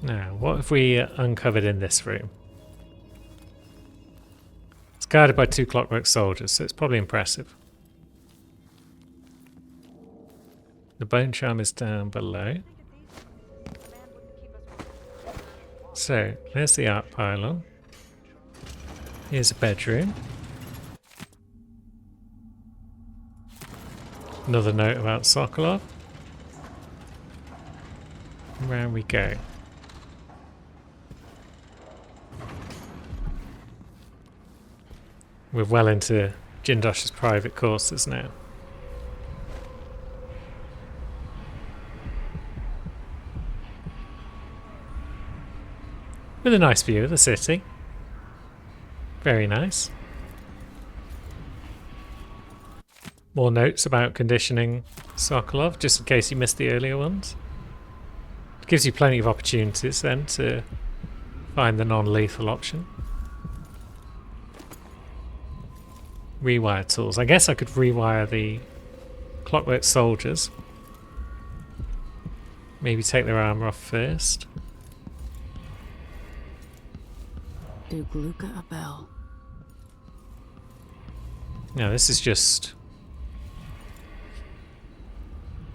Now, what have we uncovered in this room? It's guarded by 2 clockwork soldiers, so it's probably impressive. The bone charm is down below. So, there's the art pylon. Here's a bedroom. Another note about Sokolov. Round we go. We're well into Jindosh's private courses now. With a nice view of the city. Very nice. More notes about conditioning Sokolov, just in case you missed the earlier ones. It gives you plenty of opportunities then to find the non-lethal option. Rewire tools. I guess I could rewire the clockwork soldiers. Maybe take their armor off first. Do Gluka a bell. No, this is just...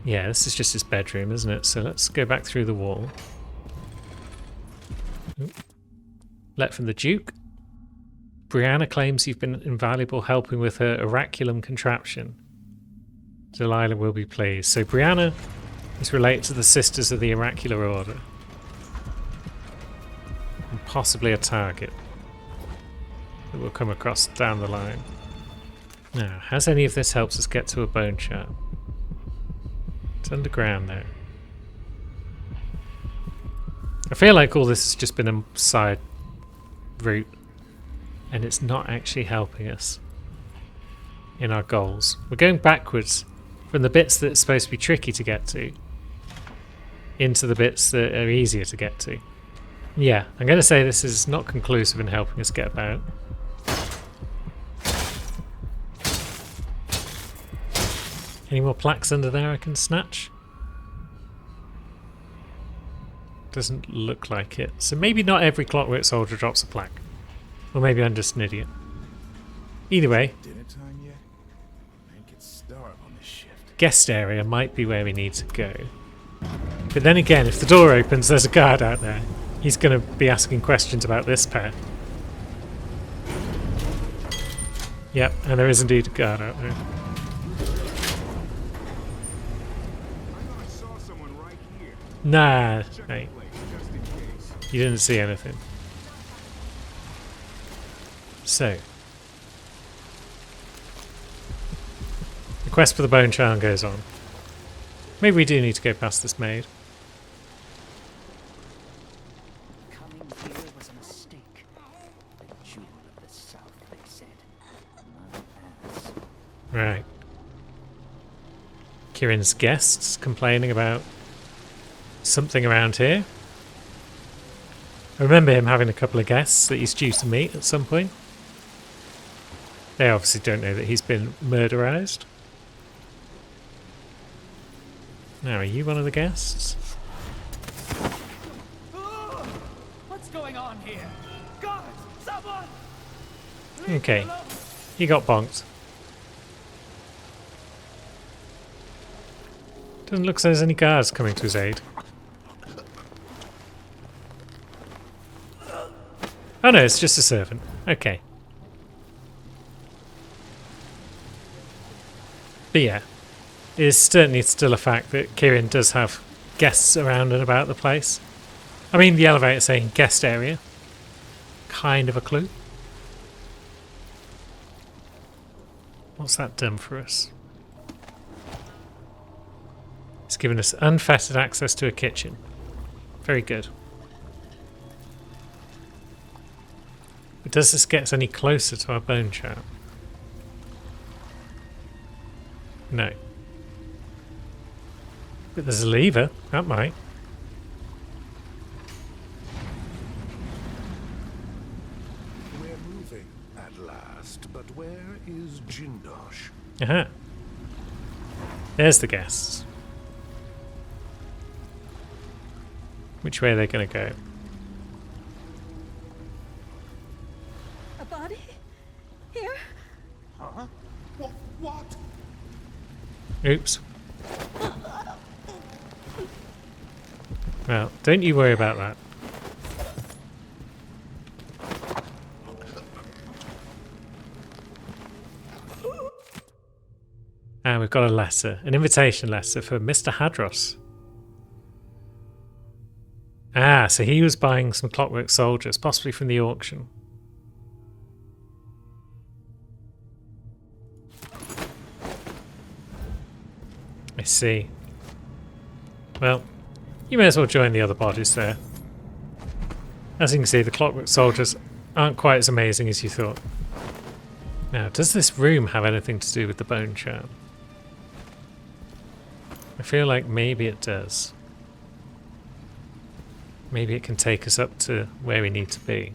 Yeah, this is just his bedroom, isn't it? So let's go back through the wall. Oop. Let from the Duke. Brianna claims you've been invaluable helping with her oraculum contraption. Delilah will be pleased. So Brianna is related to the Sisters of the Oracular Order. And possibly a target that we'll come across down the line. Now, has any of this helped us get to a bone charm? It's underground now. I feel like all this has just been a side route and it's not actually helping us in our goals. We're going backwards from the bits that are supposed to be tricky to get to into the bits that are easier to get to. Yeah, I'm going to say this is not conclusive in helping us get about. Any more plaques under there I can snatch? Doesn't look like it. So maybe not every clockwork soldier drops a plaque. Or maybe I'm just an idiot. Either way, Dinner time yet? I think it's starved on this shift. guest area might be where we need to go. But then again, if the door opens, there's a guard out there. He's going to be asking questions about this pair. Yep, and there is indeed a guard out there. I saw someone right here. Nah, Check mate. the place, just in case. You didn't see anything. So, the quest for the bone charm goes on. Maybe we do need to go past this maid. Coming here was a mistake. The jewel of the South, they said. My ass. Right. Kieran's guests complaining about something around here. I remember him having a couple of guests that he's due to meet at some point. They obviously don't know that he's been murderized. Now, are you one of the guests? What's going on here? Guards! Someone! Okay. He got bonked. Doesn't look like there's any guards coming to his aid. Oh no, it's just a servant. Okay. But yeah, it is certainly still a fact that Kieran does have guests around and about the place. I mean, the elevator saying guest area. Kind of a clue. What's that done for us? It's given us unfettered access to a kitchen. Very good. But does this get us any closer to our bone charm? No. But there's a lever. That might. We're moving at last, but where is Jindosh? Aha. There's the guests. Which way are they going to go? A body? Here? Huh? What? Oops. Well, don't you worry about that. And we've got a letter, an invitation letter for Mr. Hadros. Ah, so he was buying some Clockwork Soldiers, possibly from the auction. I see. Well, you may as well join the other bodies there. As you can see, the Clockwork Soldiers aren't quite as amazing as you thought. Now, does this room have anything to do with the bone charm? I feel like maybe it does. Maybe it can take us up to where we need to be.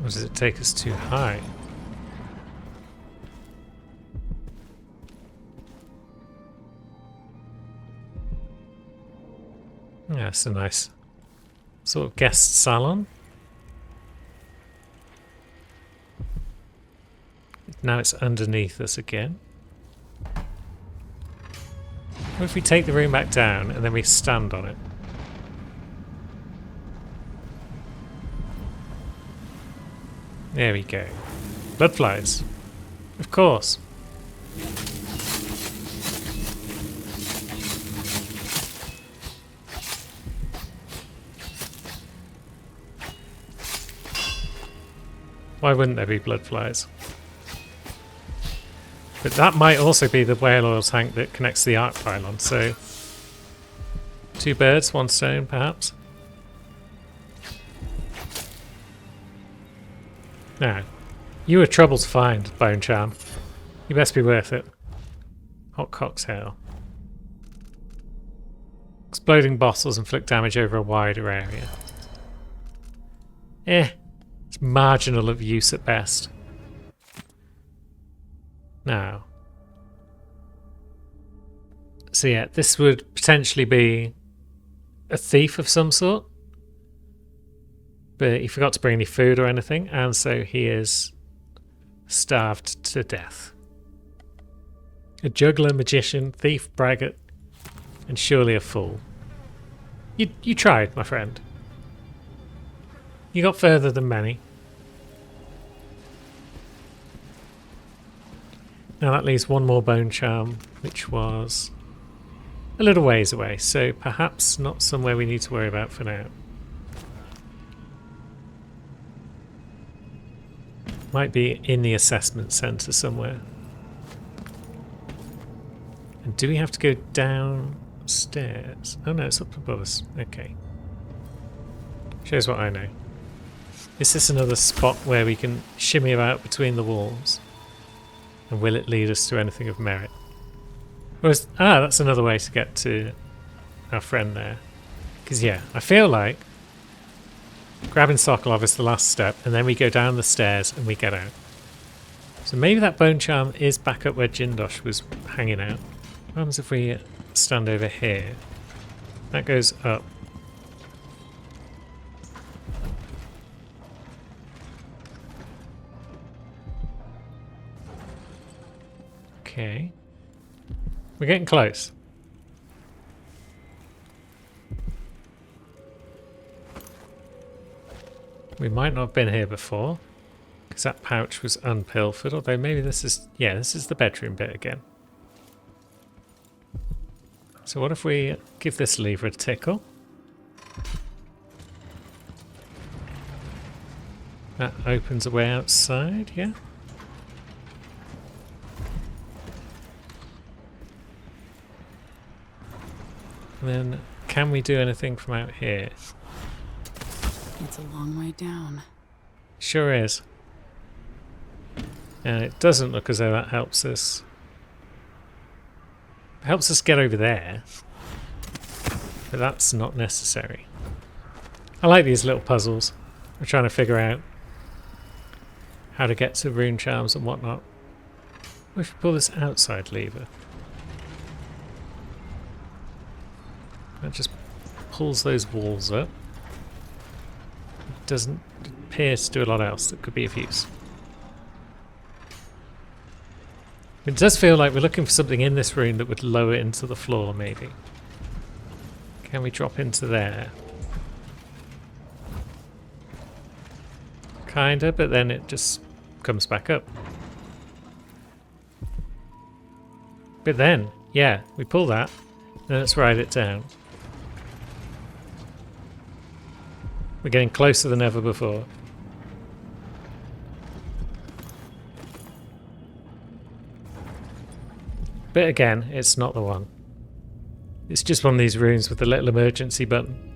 Or does it take us too high? Yeah, it's a nice sort of guest salon. Now it's underneath us again. What if we take the room back down and then we stand on it? There we go. Blood flies. Of course. Why wouldn't there be blood flies? But that might also be the whale oil tank that connects to the arc pylon, so 2 birds, 1 stone, perhaps. Now, you were trouble to find, Bone Charm. You best be worth it. Hot cocktail. Exploding bottles inflict damage over a wider area. It's marginal of use at best. Now, so yeah, this would potentially be a thief of some sort, but he forgot to bring any food or anything, and so he is starved to death. A juggler, magician, thief, braggart, and surely a fool. You tried, my friend. You got further than many. Now that leaves 1 more bone charm, which was a little ways away, so perhaps not somewhere we need to worry about for now. Might be in the assessment centre somewhere. And do we have to go downstairs? Oh no, it's up above us. Okay. Shows what I know. Is this another spot where we can shimmy about between the walls? And will it lead us to anything of merit? That's another way to get to our friend there. Because yeah, I feel like grabbing Sokolov is the last step, and then we go down the stairs and we get out. So maybe that bone charm is back up where Jindosh was hanging out. What happens if we stand over here? That goes up. Okay. We're getting close. We might not have been here before, because that pouch was unpilfered, although maybe this is... yeah, this is the bedroom bit again. So what if we give this lever a tickle? That opens a way outside, yeah? And then, can we do anything from out here? It's a long way down. Sure is. And it doesn't look as though that helps us. It helps us get over there. But that's not necessary. I like these little puzzles. We're trying to figure out how to get to rune charms and whatnot. What if we pull this outside lever? That just pulls those walls up. It doesn't appear to do a lot else that could be of use. It does feel like we're looking for something in this room that would lower into the floor, maybe. Can we drop into there? Kinda, but then it just comes back up. But then, yeah, we pull that, and let's ride it down. We're getting closer than ever before. But again, it's not the one. It's just one of these rooms with a little emergency button.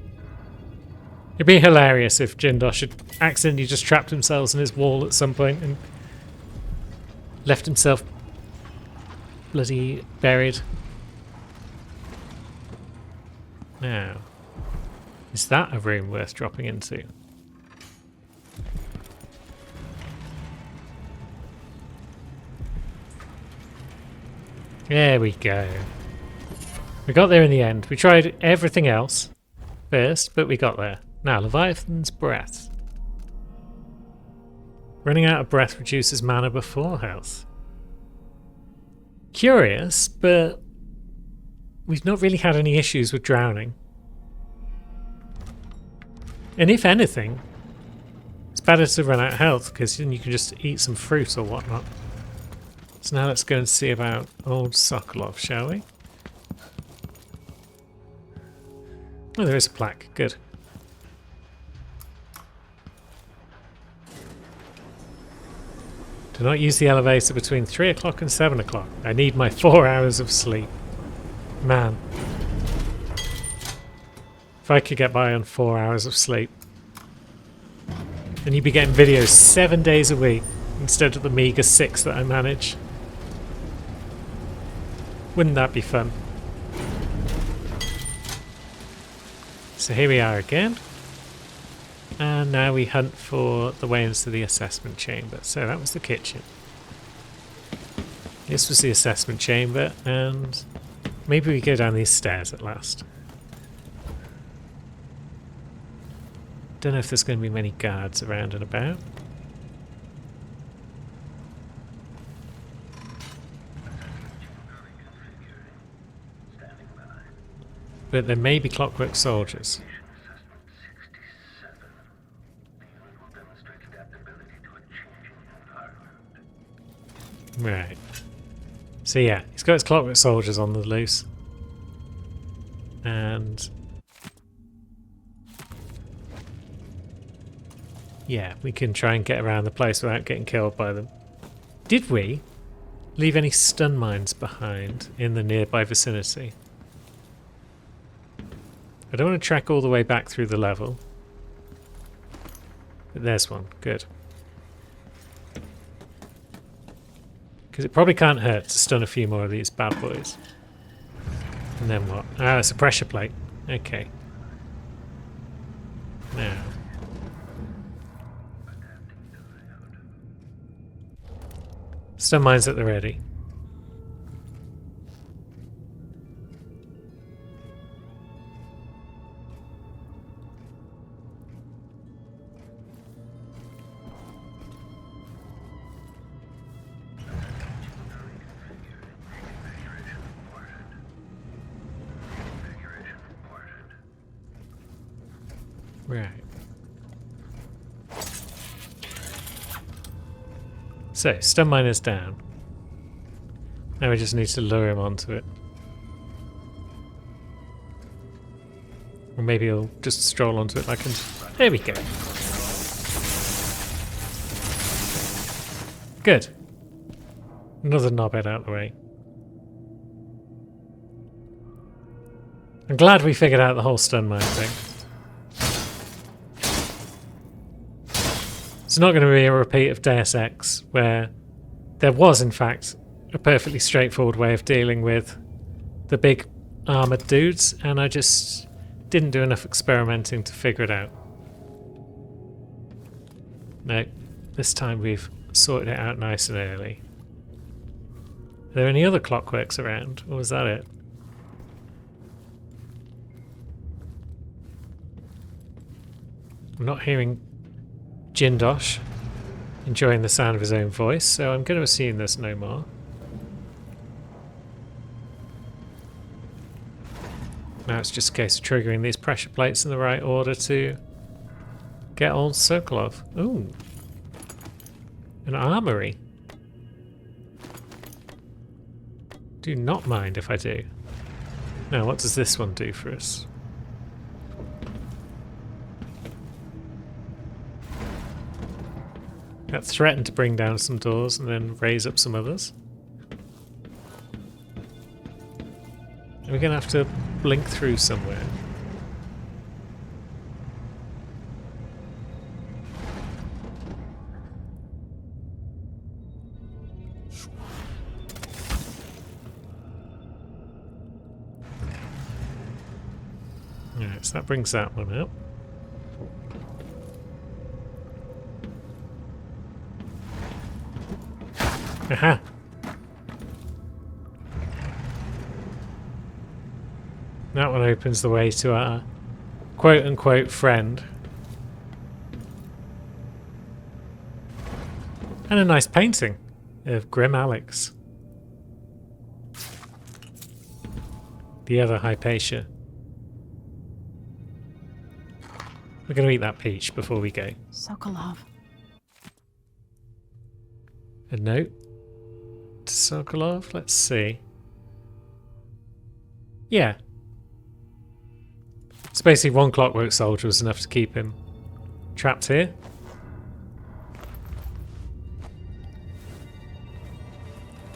It'd be hilarious if Jindosh had accidentally just trapped himself in his wall at some point and left himself bloody buried. Now, is that a room worth dropping into? There we go. We got there in the end. We tried everything else first, but we got there. Now, Leviathan's Breath. Running out of breath reduces mana before health. Curious, but we've not really had any issues with drowning. And if anything, it's better to run out of health because then you can just eat some fruit or whatnot. So now let's go and see about old Sokolov, shall we? Oh, there is a plaque. Good. Do not use the elevator between 3 o'clock and 7 o'clock. I need my 4 hours of sleep. Man. If I could get by on 4 hours of sleep. Then you'd be getting videos 7 days a week instead of the meager 6 that I manage. Wouldn't that be fun? So here we are again. And now we hunt for the way into the assessment chamber. So that was the kitchen. This was the assessment chamber, and maybe we go down these stairs at last. Don't know if there's going to be many guards around and about. But there may be clockwork soldiers. Right. So yeah, he's got his clockwork soldiers on the loose. And yeah, we can try and get around the place without getting killed by them. Did we leave any stun mines behind in the nearby vicinity? I don't want to track all the way back through the level. But there's one. Good. Because it probably can't hurt to stun a few more of these bad boys. And then what? Ah, it's a pressure plate. Okay. Now. Stun mines at the ready. Right. So, stun mine is down. Now we just need to lure him onto it. Or maybe he'll just stroll onto it like him. There we go. Good. Another knobhead out of the way. I'm glad we figured out the whole stun mine thing. It's not going to be a repeat of Deus Ex, where there was, in fact, a perfectly straightforward way of dealing with the big armoured dudes, and I just didn't do enough experimenting to figure it out. No, this time we've sorted it out nice and early. there any other clockworks around, or was that it? I'm not hearing Jindosh enjoying the sound of his own voice, so I'm going to assume there's no more. Now it's just a case of triggering these pressure plates in the right order to get old Sokolov. Ooh. An armory. Do not mind if I do. Now, what does this one do for us? That threatened to bring down some doors and then raise up some others. We're going to have to blink through somewhere. Alright, so that brings that one up. Aha! That one opens the way to our quote-unquote friend. And a nice painting of Grim Alex. The other Hypatia. We're going to eat that peach before we go. Sokolov. A note to Sokolov? Let's see. Yeah. So basically one clockwork soldier was enough to keep him trapped here.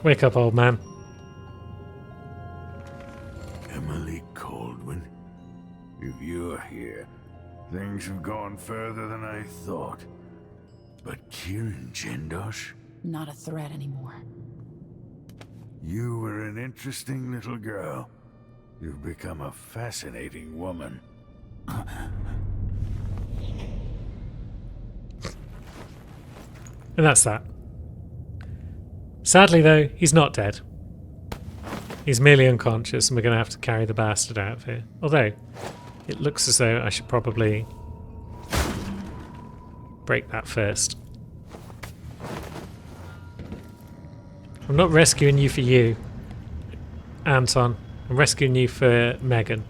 Wake up, old man. Emily Kaldwin, if you're here, things have gone further than I thought. But Kieran Jindosh? Not a threat anymore. You were an interesting little girl. You've become a fascinating woman. And that's that. Sadly, though, he's not dead. He's merely unconscious, and we're going to have to carry the bastard out of here. Although, it looks as though I should probably break that first. I'm not rescuing you for you, Anton. I'm rescuing you for Megan.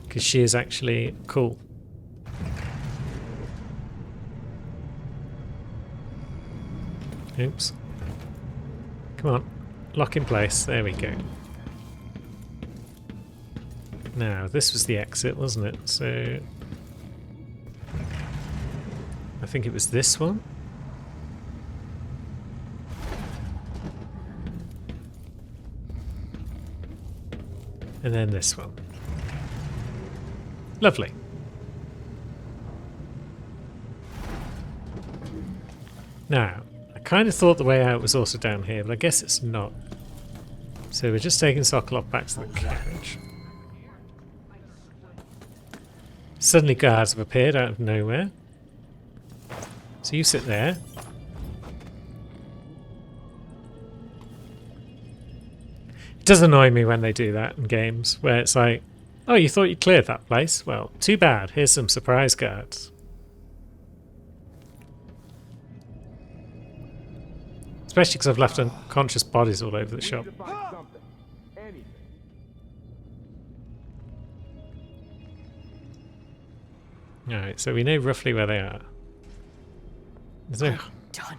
Because she is actually cool. Oops. Come on. Lock in place. There we go. Now, this was the exit, wasn't it? So I think it was this one. And then this one. Lovely. Now, I kind of thought the way out was also down here, but I guess it's not. So we're just taking Sokolov back to the carriage. Suddenly guards have appeared out of nowhere. So you sit there. It does annoy me when they do that in games, where it's like, oh, you thought you cleared that place? Well, too bad. Here's some surprise guards. Especially because I've left unconscious bodies all over the shop. Alright, so we know roughly where they are. There's no... Done.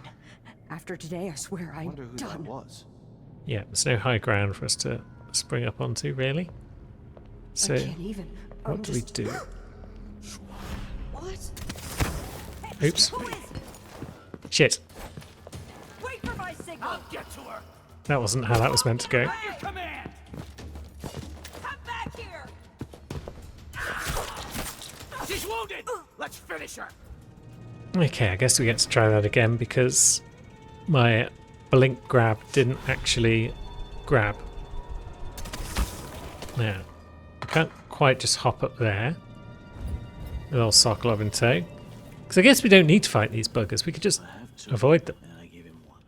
After today, I swear I'm Wonder who that done. was. Yeah, there's no high ground for us to spring up onto, really. So, I can't even. what do we do? What? Oops. Who is it? Shit. Wait for my signal. I'll get to her. That wasn't how that was meant to go. At your command. Come back here. She's wounded. Let's finish her. Okay, I guess we get to try that again because my blink grab didn't actually grab. Now, I can't quite just hop up there with old Sokolov in tow. Because I guess we don't need to fight these buggers. We could just avoid them. And I gave him one.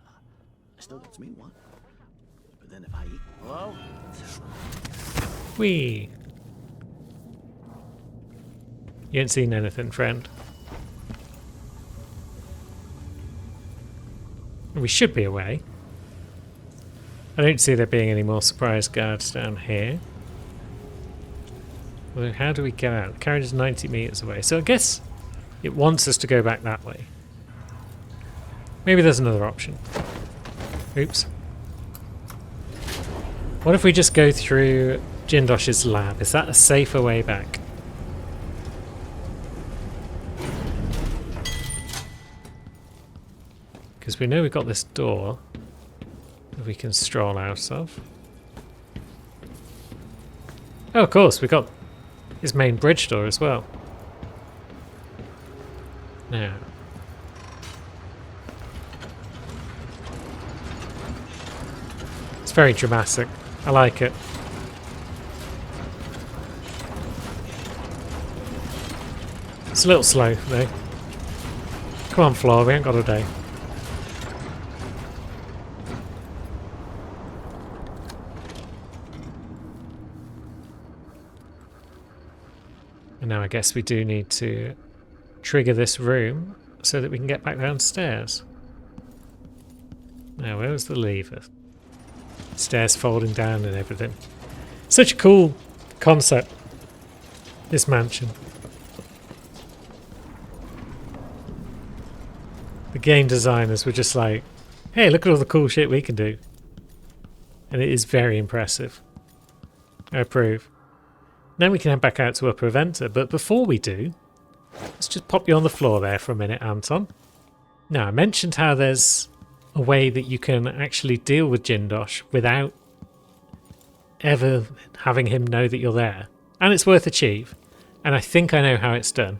I still gets me one. something if I eat. Hello? Whee! You ain't seen anything, friend. We should be away. I don't see there being any more surprise guards down here. Well, how do we get out? The carriage is 90 meters away, so I guess it wants us to go back that way. Maybe there's another option. Oops. What if we just go through Jindosh's lab? Is that a safer way back? Because we know we've got this door that we can stroll out of. Oh, of course, we got his main bridge door as well. Now. It's very dramatic. I like it. It's a little slow, though. Come on, Floor, we ain't got a day. And now I guess we do need to trigger this room so that we can get back downstairs. Now, where was the lever? Stairs folding down and everything. Such a cool concept, this mansion. The game designers were just like, hey, look at all the cool shit we can do. And it is very impressive. I approve. Now we can head back out to Upper Aventa, but before we do, let's just pop you on the floor there for a minute, Anton. Now, I mentioned how there's a way that you can actually deal with Jindosh without ever having him know that you're there. And it's worth achieve. And I think I know how it's done.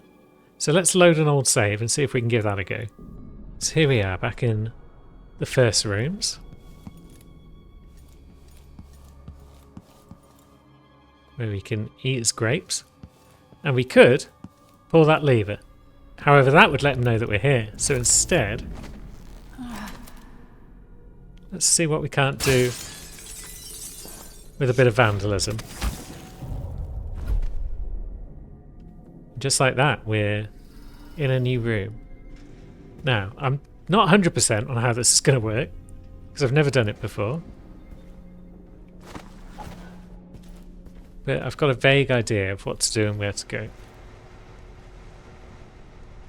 So let's load an old save and see if we can give that a go. So here we are, back in the first rooms. Where we can eat his grapes. And we could pull that lever. However, that would let him know that we're here. So instead, let's see what we can't do with a bit of vandalism. Just like that, we're in a new room. Now, I'm not 100% on how this is going to work, because I've never done it before. But I've got a vague idea of what to do and where to go.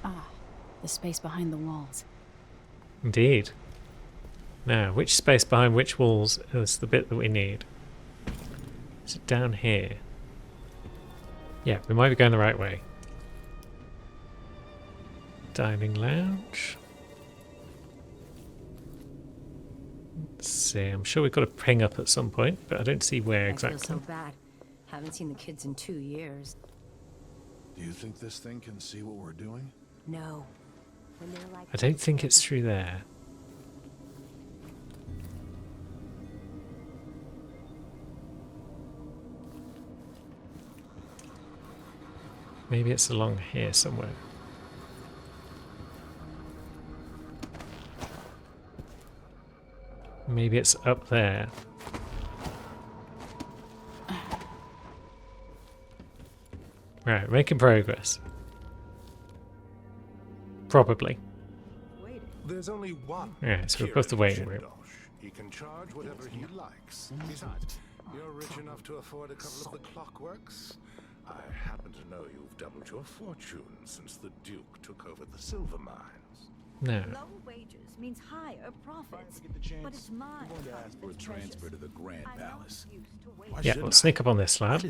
Ah, the space behind the walls. Indeed. Now, which space behind which walls is the bit that we need? Is it down here? Yeah, we might be going the right way. Dining lounge. Let's see, I'm sure we've got to ping up at some point, but I don't see where exactly. I feel so bad. Haven't seen the kids in 2 years. Do you think this thing can see what we're doing? No. When they're like I don't think it's through there. Maybe it's along here somewhere. Maybe it's up there. Right, making progress. Probably. There's only one. Yeah, so we're both the waiting room. He can charge whatever he likes. Besides, you're rich enough to afford a couple of the clockworks. I happen to know you've doubled your fortune since the Duke took over the silver mines. No. Low wages means higher profits. But it's mine. for a transfer to the Grand Palace. Yeah, we'll sneak up on this lad.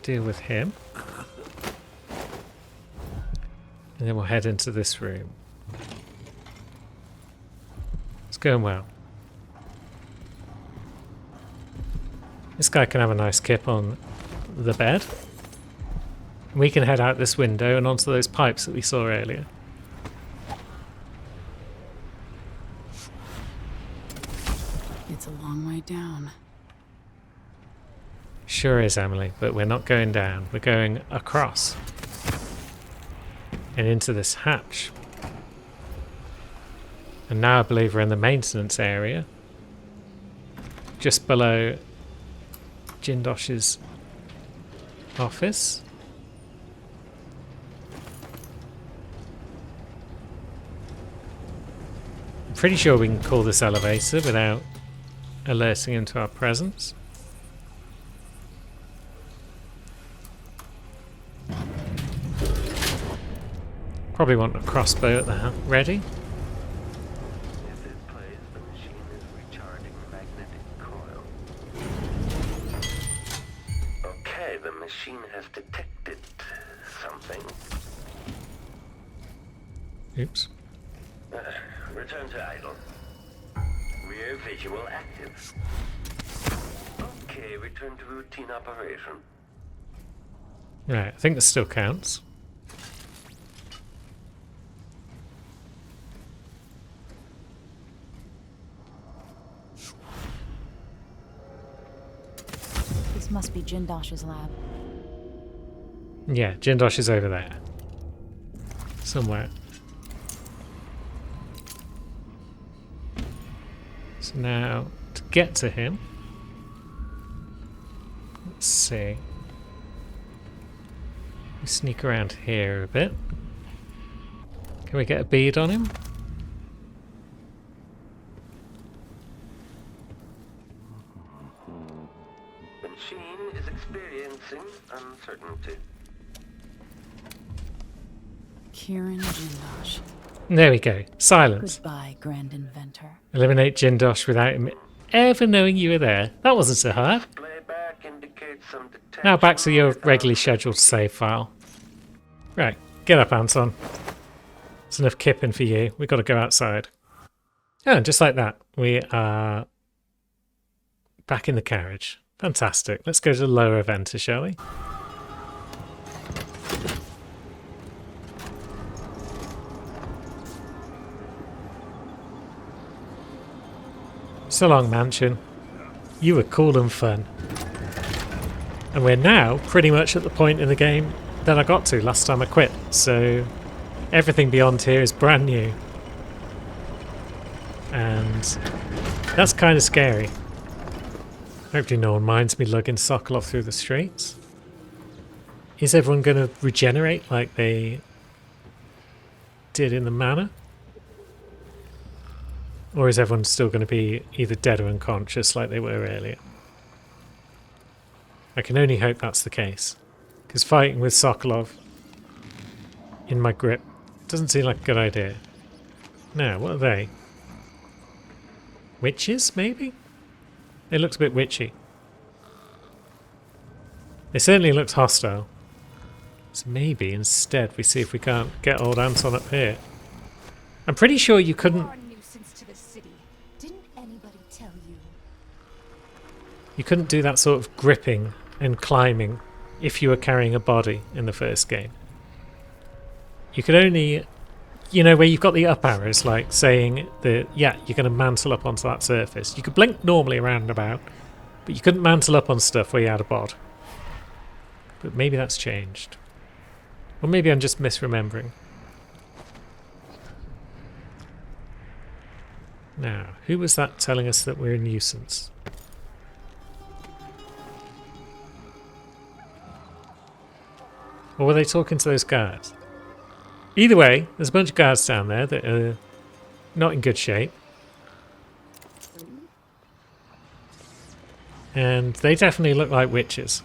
Deal with him. And then we'll head into this room. It's going well. This guy can have a nice kip on the bed. We can head out this window and onto those pipes that we saw earlier. It's a long way down. Sure is, Emily, but we're not going down. We're going across. And into this hatch. And now I believe we're in the maintenance area. Just below Jindosh's office. I'm pretty sure we can call this elevator without alerting him to our presence. Probably want a crossbow at the ready. In this place, the machine is recharging the magnetic coil. Okay, the machine has detected something. Oops. Return to idle. Rear visual active. Okay, return to routine operation. Right, I think this still counts. This must be Jindosh's lab. Yeah, Jindosh is over there. Somewhere. So now, to get to him, let's see. We sneak around here a bit. Can we get a bead on him? The machine is experiencing uncertainty. Kieran Jindosh. There we go. Silence. Goodbye, Grand Inventor. Eliminate Jindosh without him ever knowing you were there. That wasn't so hard. Playback indicates some detection. Now back to your regularly scheduled save file. Right, get up, Anton. It's enough kipping for you. We've got to go outside. Oh, and just like that, we are back in the carriage. Fantastic. Let's go to the lower eventer, shall we? So long, Mansion. You were cool and fun. And we're now pretty much at the point in the game that I got to last time I quit, so everything beyond here is brand new. And that's kind of scary. Hopefully no one minds me lugging Sokolov through the streets. Is everyone going to regenerate like they did in the manor? Or is everyone still going to be either dead or unconscious like they were earlier? I can only hope that's the case. Because fighting with Sokolov in my grip doesn't seem like a good idea. Now, what are they? Witches, maybe? It looks a bit witchy. It certainly looks hostile. So maybe instead we see if we can't get old Anton up here. I'm pretty sure you couldn't... You couldn't do that sort of gripping and climbing if you were carrying a body in the first game. You could only, you know, where you've got the up arrows, like saying that, yeah, you're going to mantle up onto that surface. You could blink normally around and about, but you couldn't mantle up on stuff where you had a bod. But maybe that's changed. Or maybe I'm just misremembering. Now, who was that telling us that we're a nuisance? Or were they talking to those guards? Either way, there's a bunch of guards down there that are not in good shape. And they definitely look like witches.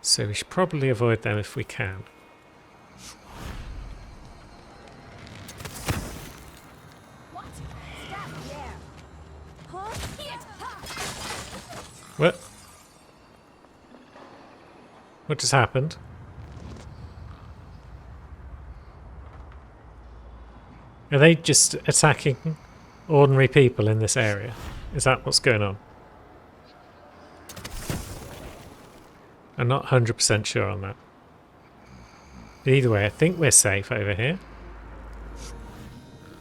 So we should probably avoid them if we can. What? What just happened? Are they just attacking ordinary people in this area? Is that what's going on? I'm not 100% sure on that. But either way, I think we're safe over here.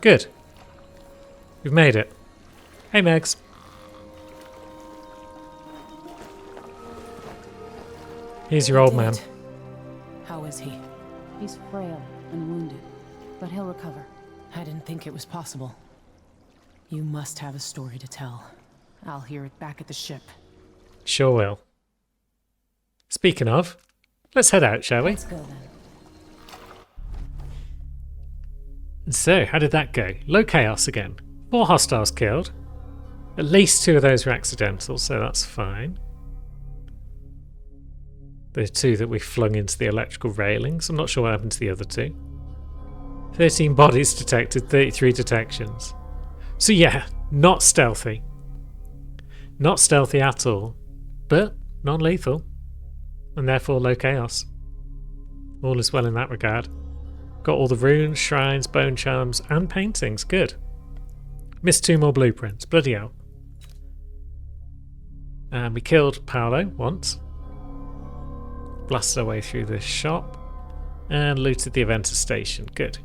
Good. We've made it. Hey, Megs. Here's your old man. How is is he? He's frail and wounded, but he'll recover. I didn't think it was possible. You must have a story to tell. I'll hear it back at the ship. Sure will. Speaking of, let's head out, shall we? Let's go then. So, how did that go? Low chaos again. 4 hostiles killed. At least 2 of those were accidental, so that's fine. The 2 that we flung into the electrical railings. I'm not sure what happened to the other 2. 13 bodies detected, 33 detections. So yeah, not stealthy. Not stealthy at all, but non-lethal. And therefore low chaos. All is well in that regard. Got all the runes, shrines, bone charms, and paintings. Good. Missed 2 more blueprints. Bloody hell. And we killed Paolo once. Blasted our way through the shop. And looted the Aventa station. Good.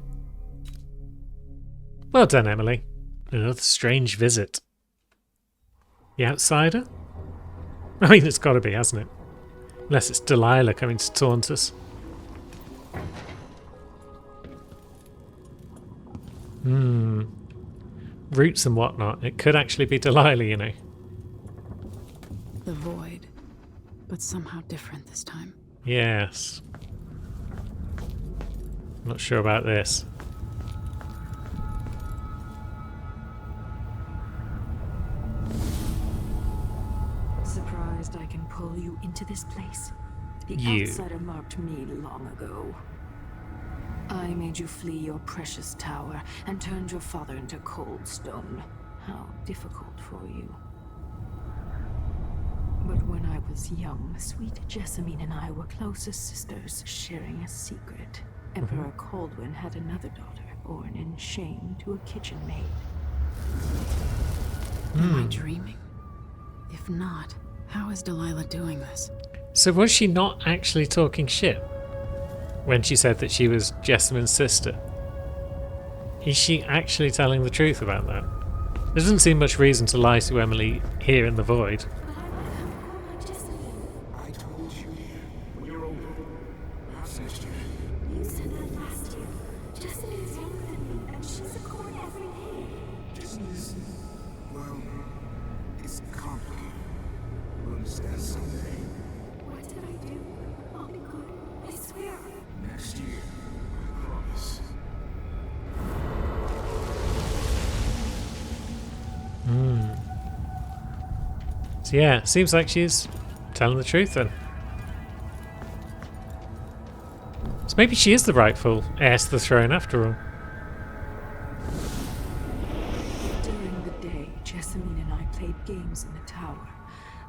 Well done, Emily. Another strange visit. The outsider? I mean, it's got to be, hasn't it? Unless it's Delilah coming to taunt us. Roots and whatnot. It could actually be Delilah, you know. The void, but somehow different this time. Yes. Not sure about this. Surprised I can pull you into this place? The outsider marked me long ago. I made you flee your precious tower and turned your father into cold stone. How difficult for you. But when I was young, sweet Jessamine and I were close as sisters, sharing a secret. Emperor Kaldwin had another daughter, born in shame to a kitchen maid. Am I dreaming? If not, how is Delilah doing this? So was she not actually talking shit when she said that she was Jessamine's sister? Is she actually telling the truth about that? There doesn't seem much reason to lie to Emily here in the void. I told you when you're older. Last year. You said that last year. Jessamine's younger than me, and she's a court every day. Business, well, it's complicated. We'll understand someday. What did I do? I'll be good. I swear. Next year, I promise. So yeah, seems like she's telling the truth then. So maybe she is the rightful heir to the throne after all. During the day, Jessamine and I played games in the tower.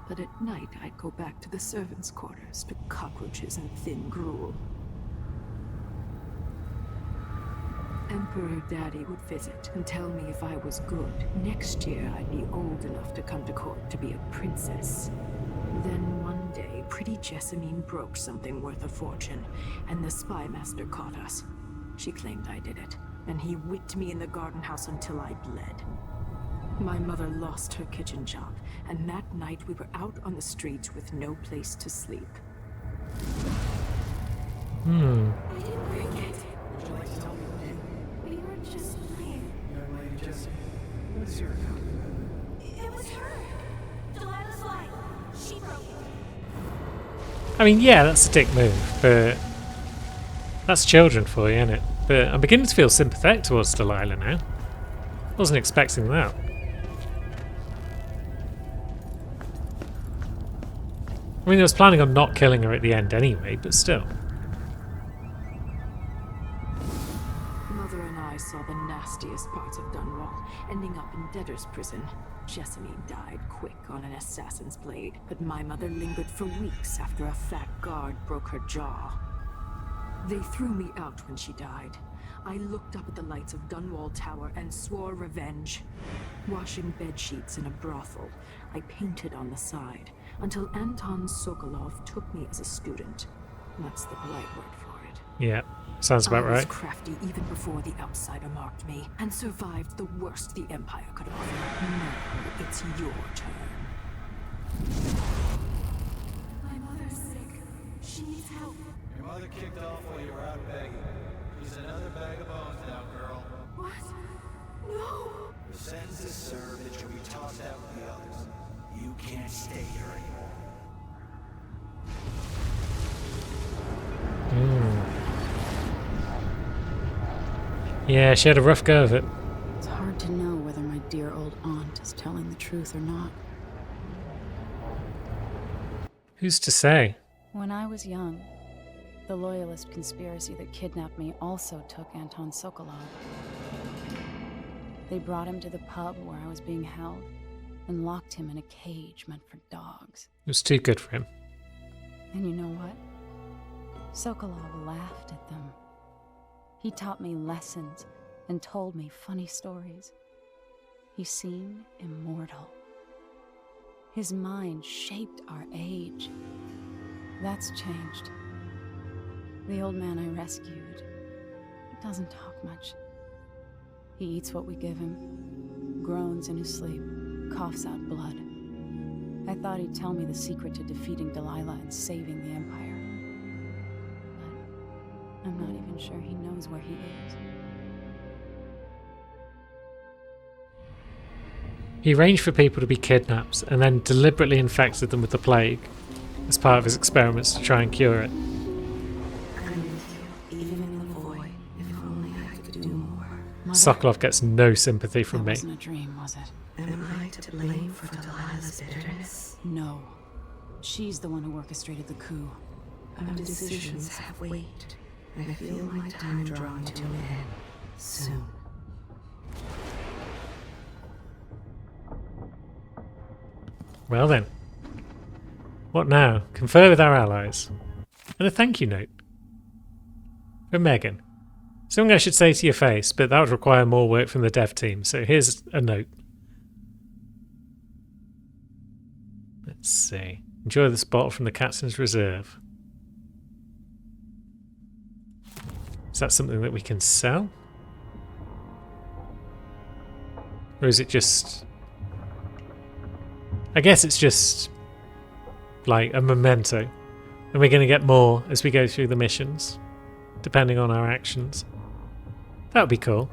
But at night, I'd go back to the servants' quarters to cockroaches and thin gruel. Emperor Daddy would visit and tell me if I was good. Next year, I'd be old enough to come to court to be a princess. Then one day, pretty Jessamine broke something worth a fortune, and the spy master caught us. She claimed I did it, and he whipped me in the garden house until I bled. My mother lost her kitchen job, and that night we were out on the streets with no place to sleep. I didn't bring it. We were just playing. Young lady Jessie, what is your account? It was her. Delilah's lying. She broke it. I mean, yeah, that's a dick move, but that's children for you, isn't it? But I'm beginning to feel sympathetic towards Delilah now. Wasn't expecting that. I mean, I was planning on not killing her at the end anyway, but still. Mother and I saw the nastiest parts of Dunwall, ending up in debtor's prison. Jessamine died quick on an assassin's blade, but my mother lingered for weeks after a fat guard broke her jaw. They threw me out when she died. I looked up at the lights of Dunwall Tower and swore revenge. Washing bedsheets in a brothel, I painted on the side, until Anton Sokolov took me as a student. That's the polite word for it. Yeah, sounds about I was right. crafty even before the outsider marked me, and survived the worst the Empire could offer. Now it's your turn. My mother's sick. She needs help. Your mother kicked off while you were out begging. She's another bag of bones now, girl. What? No! Your sentence is served and you'll be tossed out with the others. You can't stay here anymore. Yeah, she had a rough go of it. It's hard to know whether my dear old aunt is telling the truth or not. Who's to say? When I was young, the Loyalist conspiracy that kidnapped me also took Anton Sokolov. They brought him to the pub where I was being held and locked him in a cage meant for dogs. It was too good for him. And you know what? Sokolov laughed at them. He taught me lessons and told me funny stories. He seemed immortal. His mind shaped our age. That's changed. The old man I rescued doesn't talk much. He eats what we give him, groans in his sleep, coughs out blood. I thought he'd tell me the secret to defeating Delilah and saving the Empire. But I'm not even sure he knows where he is. He arranged for people to be kidnapped and then deliberately infected them with the plague as part of his experiments to try and cure it. I'm with you, even in the void. If only I could do more. Mother, Sokolov gets no sympathy from that me. wasn't a dream, was it? Am I to blame for Delilah's bitterness? No. She's the one who orchestrated the coup. Our decisions have weight. I feel my time drawing to an end soon. Well then. What now? Confer with our allies. And a thank you note. From Megan. Something I should say to your face, but that would require more work from the dev team, so here's a note. Let's see. Enjoy this bottle from the Captain's Reserve. Is that something that we can sell? Or is it just... I guess it's just like a memento. And we're going to get more as we go through the missions, depending on our actions. That would be cool.